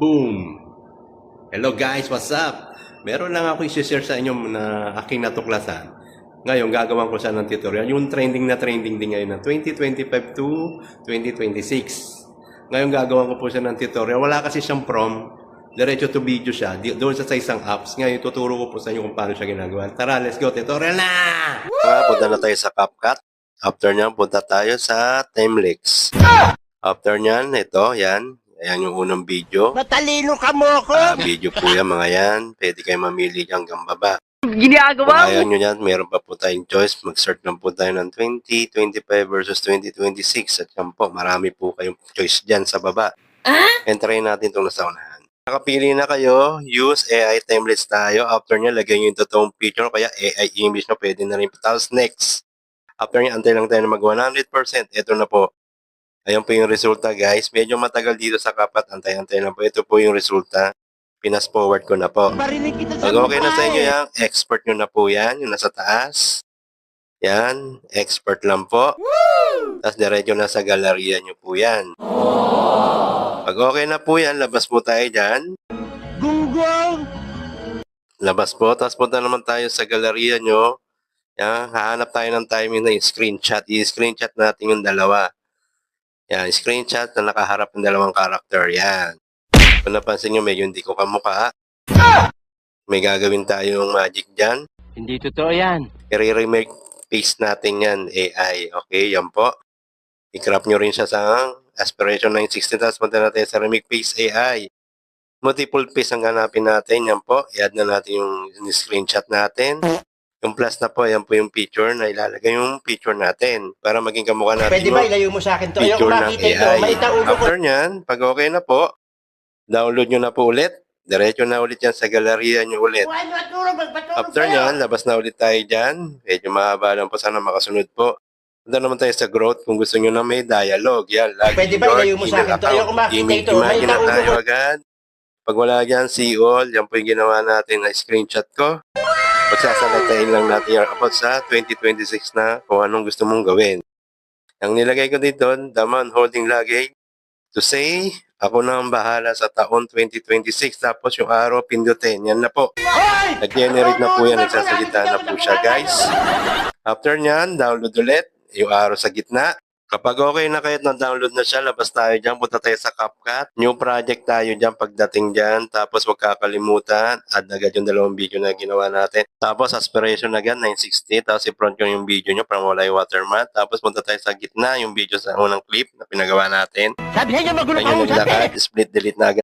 Boom! Hello guys, what's up? Meron lang ako i-share sa inyo na aking natuklasan. Ngayon, gagawin ko siya ng tutorial. Yung trending din ngayon ng 2025 to 2026. Ngayon, gagawin ko po siya ng tutorial. Wala kasi siyang prom. Diretso to video siya. Doon sa isang apps. Ngayon, tuturo ko po sa inyo kung paano siya ginagawa. Tara, let's go. Tutorial na! Punta na tayo sa CapCut. After nyan, punta tayo sa Timelix. After nyan, ito, yan. Ayan yung unang video. Matalino ka mo ako! Video po yan, mga yan. Pwede kayo mamili hanggang baba. Ginagawa Kung ayaw nyo yan, meron pa po tayong choice. Mag-start lang po tayo ng 2025 versus 2026. At yan po, marami po kayong choice dyan sa baba. Entry natin itong nasa unahan. Nakapili na kayo, use AI templates tayo. After nyo, lagay nyo yung totoong picture. Kaya AI image na pwede na rin. Tapos next. After nyo, antay lang tayo na mag 100%. Ito na po. Ayan po yung resulta guys. Medyo matagal dito sa kapat. Antay-antay na po. Ito po yung resulta. Pinas forward ko na po. Barinig kita sa Pag okay na sa inyo yan, expert nyo na po yan. Yung nasa taas. Yan. Expert lang po. Tapos diretso na sa galleria nyo po yan. Pag okay na po yan, labas po tayo dyan. Gunggong! Labas po. Tapos punta naman tayo sa galleria nyo. Yan. Hahanap tayo ng timing na yung screenshot. I-screenshot natin yung dalawa. Yan, screenshot na nakaharap ng dalawang karakter. Yan. Kung napansin nyo, medyo hindi ko kamukha. May gagawin tayong magic dyan. Hindi totoo yan. I-remake face natin yan, AI. Okay, yan po. I-crop nyo rin siya sa aspiration 916. Tapos punta natin sa remake face AI. Multiple face ang hanapin natin. Yan po. I-add na natin yung screenshot natin. Yung plus na po, yan po yung picture na ilalagay yung picture natin para maging kamukha natin. Pwede ba ilayo mo sa akin to? Ayoko Picture ng makita ito. AI. May taulo ko. After nyan, pag okay na po, download nyo na po ulit. Diretso na ulit yan sa galleria nyo ulit. After nyan, labas na ulit tayo dyan. Medyo mahaba lang po, sana makasunod po. Punta naman tayo sa growth kung gusto nyo na may dialogue. Yan, lagi Pwede ba ilayo mo sa akin to? Ayoko makita ito. May Imagine na taulo tayo ko. agad. Pag wala dyan, see all. Yan po yung ginawa natin na screenshot ko. Pagsasalatain lang natin yung about sa 2026 na kung anong gusto mong gawin. Ang nilagay ko dito, the man holding luggage to say, ako na ang bahala sa taon 2026. Tapos yung araw, pindutin. Yan na po. Nag-generate na po yan. Nagsasalita na po siya, guys. After nyan, download ulit. Yung araw sa gitna. Kapag okay na kayo na-download na siya, labas tayo dyan. Punta tayo sa CapCut. New project tayo dyan pagdating dyan. Tapos huwag kakalimutan. Add agad yung dalawang video na ginawa natin. Tapos aspiration agad, 960. Tapos i-front yung video nyo para wala yung watermark. Tapos punta tayo sa gitna, yung video sa unang clip na pinagawa natin. Sabi niya magulo Kanya ka mo naglakad, split delete na agad